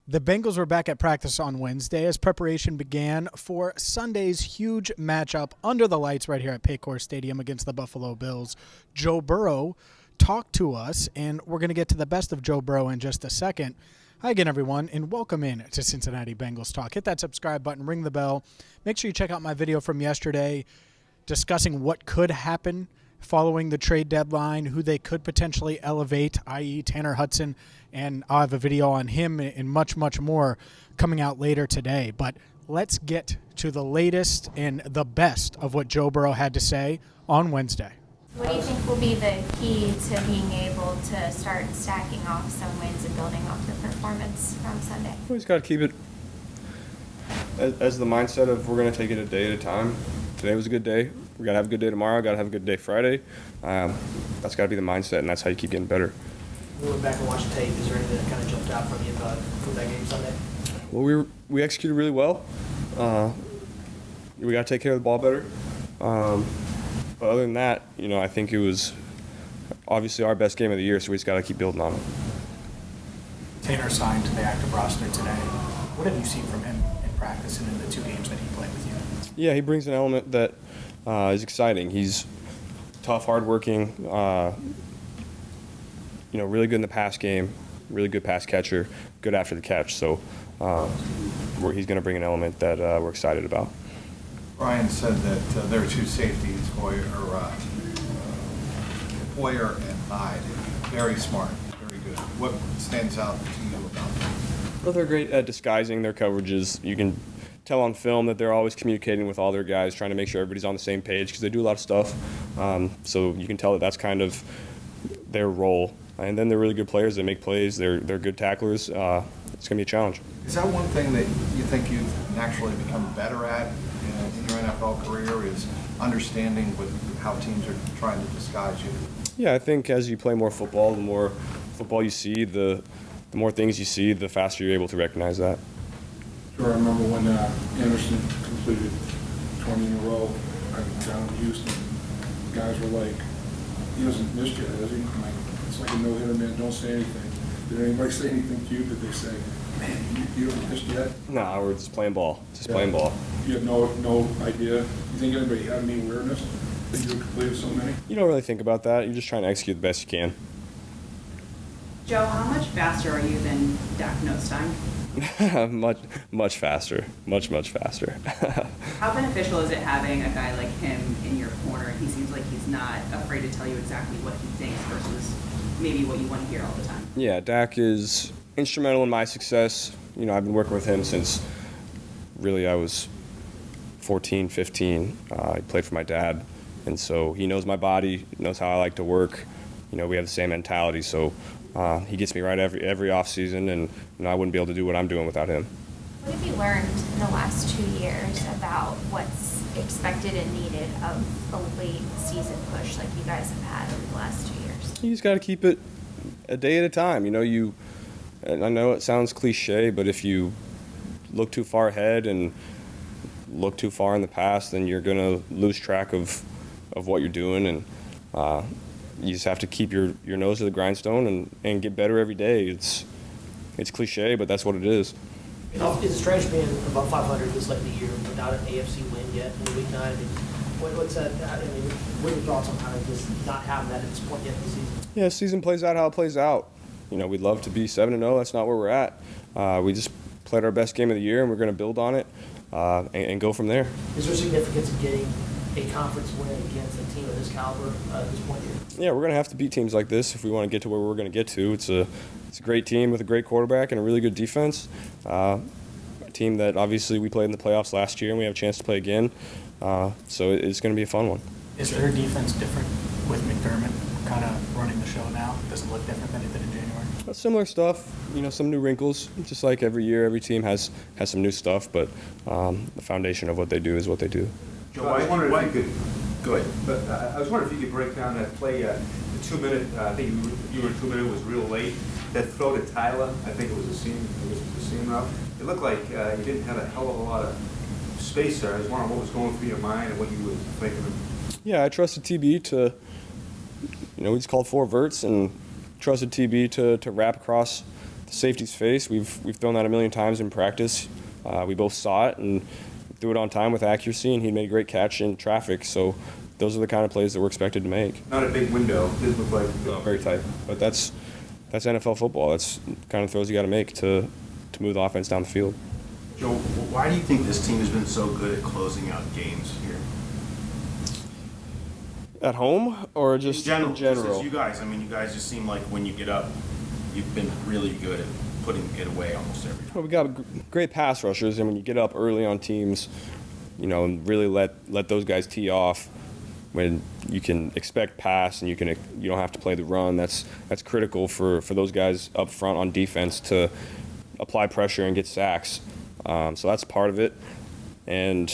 The Bengals were back at practice on Wednesday as preparation began for Sunday's huge matchup under the lights right here at Paycor Stadium against the Buffalo Bills. Joe Burrow talked to us, and we're going to get to the best of Joe Burrow in just a second. Hi again, everyone, and welcome in to Cincinnati Bengals Talk. Hit that subscribe button, ring the bell. Make sure you check out my video from yesterday discussing what could happen following the trade deadline, who they could potentially elevate, i.e. Tanner Hudson, and I'll have a video on him and much, much more coming out later today. But let's get to the latest and the best of what Joe Burrow had to say on Wednesday. What do you think will be the key to being able to start stacking off some wins and building off the performance from Sunday? We just got to keep it as the mindset of we're going to take it a day at a time. Today was a good day. We got to have a good day tomorrow. Got to have a good day Friday. That's got to be the mindset, and that's how you keep getting better. When you went back and watched the tape, is there anything that kind of jumped out from you from that game Sunday? Well, we executed really well. We got to take care of the ball better. But other than that, I think it was obviously our best game of the year, so we just got to keep building on it. Tanner signed to the active roster today. What have you seen from him in practice and in the two games that he played with you? Yeah, he brings an element that is exciting. He's tough, hardworking, really good in the pass game, really good pass catcher, good after the catch. So he's going to bring an element that we're excited about. Brian said that there are two safeties, Hoyer and Hyde. Very smart, very good. What stands out to you about them? Well, they're great at disguising their coverages. You can tell on film that they're always communicating with all their guys, trying to make sure everybody's on the same page because they do a lot of stuff. So you can tell that that's kind of their role. And then they're really good players. They make plays. They're good tacklers. It's going to be a challenge. Is that one thing that you think you've naturally become better at in your NFL career, is understanding how teams are trying to disguise you? Yeah, I think as you play more football, the more football you see, the more things you see, the faster you're able to recognize that. Sure, I remember when Anderson completed 20 in a row down in Houston. The guys were like, he hasn't missed yet, has he? I'm like, it's like a no-hitter, man, don't say anything. Did anybody say anything to you? Did they say, man, you haven't missed yet? No, we're just playing ball. Playing ball. You have no idea? You think anybody had any awareness that you had completed so many? You don't really think about that. You're just trying to execute the best you can. Joe, how much faster are you than Dak Prescott? much faster. Much faster. How beneficial is it having a guy like him in your corner? He seems like he's not afraid to tell you exactly what he thinks versus maybe what you want to hear all the time. Yeah, Dak is instrumental in my success. I've been working with him since really I was 14, 15. He played for my dad, and so he knows my body, knows how I like to work. We have the same mentality, so he gets me right every off season, and I wouldn't be able to do what I'm doing without him. What have you learned in the last 2 years about what's expected and needed of a late season push like you guys have had over the last 2 years? You just got to keep it a day at a time. And I know it sounds cliche, but if you look too far ahead and look too far in the past, then you're going to lose track of what you're doing, and you just have to keep your nose to the grindstone and get better every day. It's cliche, but that's what it is. It's strange being above 500 this late in the year without an AFC win yet in week 9. What's that? What are your thoughts on kind of just not having that at this point yet in the season? Yeah, the season plays out how it plays out. We'd love to be 7-0. That's not where we're at. We just played our best game of the year, and we're going to build on it and go from there. Is there significance in getting a conference win against a team of this caliber at this point here? Yeah, we're going to have to beat teams like this if we want to get to where we're going to get to. It's a great team with a great quarterback and a really good defense. A team that obviously we played in the playoffs last year, and we have a chance to play again. So it's going to be a fun one. Is their defense different with McDermott kind of running the show now? Does it look different than it did in January? Similar stuff, some new wrinkles. Just like every year, every team has some new stuff, but the foundation of what they do is what they do. Joe, I was wondering if you could go ahead. But I was wondering if you could break down that play, the 2-minute. I think you were 2-minute was real late. That throw to Tyler, I think it was a seam route. It looked like you didn't have a hell of a lot of space there. I was wondering what was going through your mind and what you were thinking of. Yeah, I trusted TB to, we just called 4 verts and trusted TB to wrap across the safety's face. We've thrown that a million times in practice. We both saw it and threw it on time with accuracy, and he made a great catch in traffic. So those are the kind of plays that we're expected to make. Not a big window. Didn't look like Very tight, but that's NFL football. That's the kind of throws you got to make to move the offense down the field. Joe, why do you think this team has been so good at closing out games here? At home or just in Just as general? you guys, I mean, you guys just seem like when you get up, you've been really good at putting it away almost every time. Well, we got great pass rushers, and when you get up early on teams, and really let those guys tee off, when you can expect pass and you don't have to play the run. That's critical for those guys up front on defense to apply pressure and get sacks. So that's part of it, and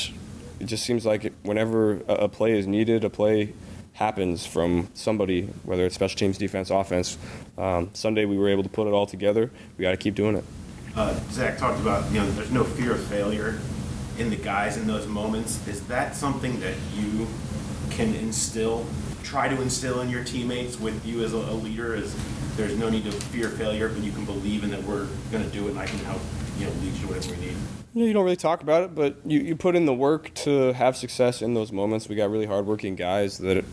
it just seems like whenever a play is needed, a play happens from somebody, whether it's special teams, defense, offense. Sunday we were able to put it all together. We got to keep doing it. Zach talked about, there's no fear of failure in the guys in those moments. Is that something that you can try to instill in your teammates with you as a leader? Is there's no need to fear failure, but you can believe in that we're going to do it and I can help, lead you whatever we need? You don't really talk about it, but you put in the work to have success in those moments. We got really hardworking guys that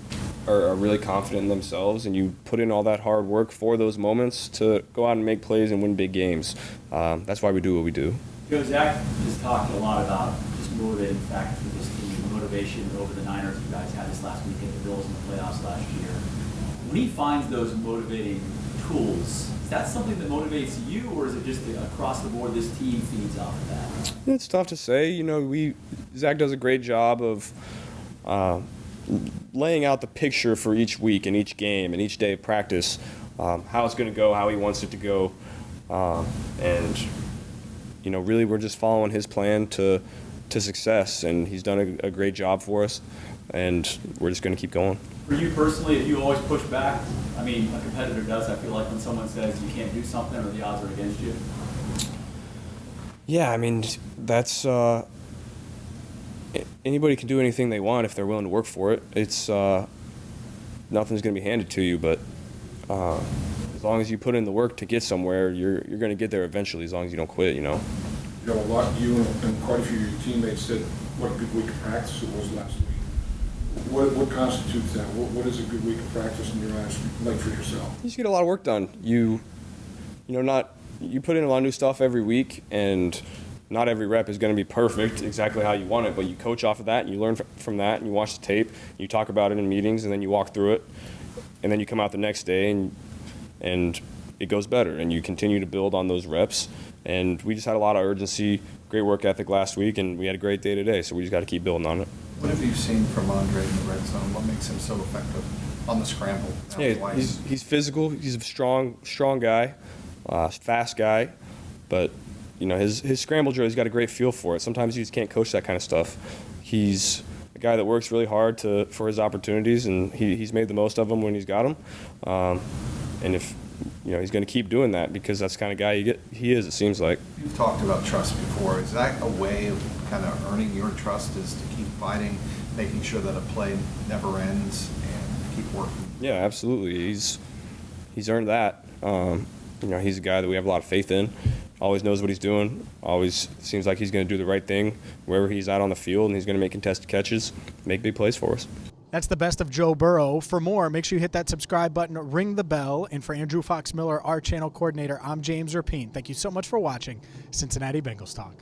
are really confident in themselves, and you put in all that hard work for those moments to go out and make plays and win big games. That's why we do what we do. Zach has talked a lot about just motivating factor for this team, motivation over the Niners you guys had this last week at the Bills in the playoffs last year. When he finds those motivating tools, is that something that motivates you, or is it just across the board this team feeds off of that? It's tough to say. Zach does a great job of laying out the picture for each week and each game and each day of practice, how it's going to go, how he wants it to go, and really we're just following his plan to success, and he's done a great job for us, and we're just going to keep going. For you personally, if you always push back, I mean, a competitor does, I feel like when someone says you can't do something or the odds are against you. Yeah, I mean, that's anybody can do anything they want if they're willing to work for it. It's nothing's going to be handed to you, but as long as you put in the work to get somewhere, you're going to get there eventually, as long as you don't quit, You know, a lot, you and quite a few of your teammates said what a good week of practice it was last week. What constitutes that? What is a good week of practice in your eyes like for yourself? You just get a lot of work done. You put in a lot of new stuff every week, and not every rep is going to be perfect exactly how you want it, but you coach off of that, and you learn from that, and you watch the tape, you talk about it in meetings, and then you walk through it, and then you come out the next day, and it goes better, and you continue to build on those reps. And we just had a lot of urgency, great work ethic last week, and we had a great day today, so we just got to keep building on it. What have you seen from Andre in the red zone? What makes him so effective on the scramble? Yeah, he's physical. He's a strong guy, fast guy, but his scramble drill, he's got a great feel for it. Sometimes you just can't coach that kind of stuff. He's a guy that works really hard for his opportunities, and he's made the most of them when he's got them. And if he's going to keep doing that because that's the kind of guy he is, it seems like. You've talked about trust before. Is that a way of kind of earning your trust, is to keep fighting, making sure that a play never ends and keep working? Yeah, absolutely. He's earned that. He's a guy that we have a lot of faith in. Always knows what he's doing. Always seems like he's going to do the right thing wherever he's at on the field, and he's going to make contested catches, make big plays for us. That's the best of Joe Burrow. For more, make sure you hit that subscribe button, ring the bell. And for Andrew Fox Miller, our channel coordinator, I'm James Rapine. Thank you so much for watching Cincinnati Bengals Talk.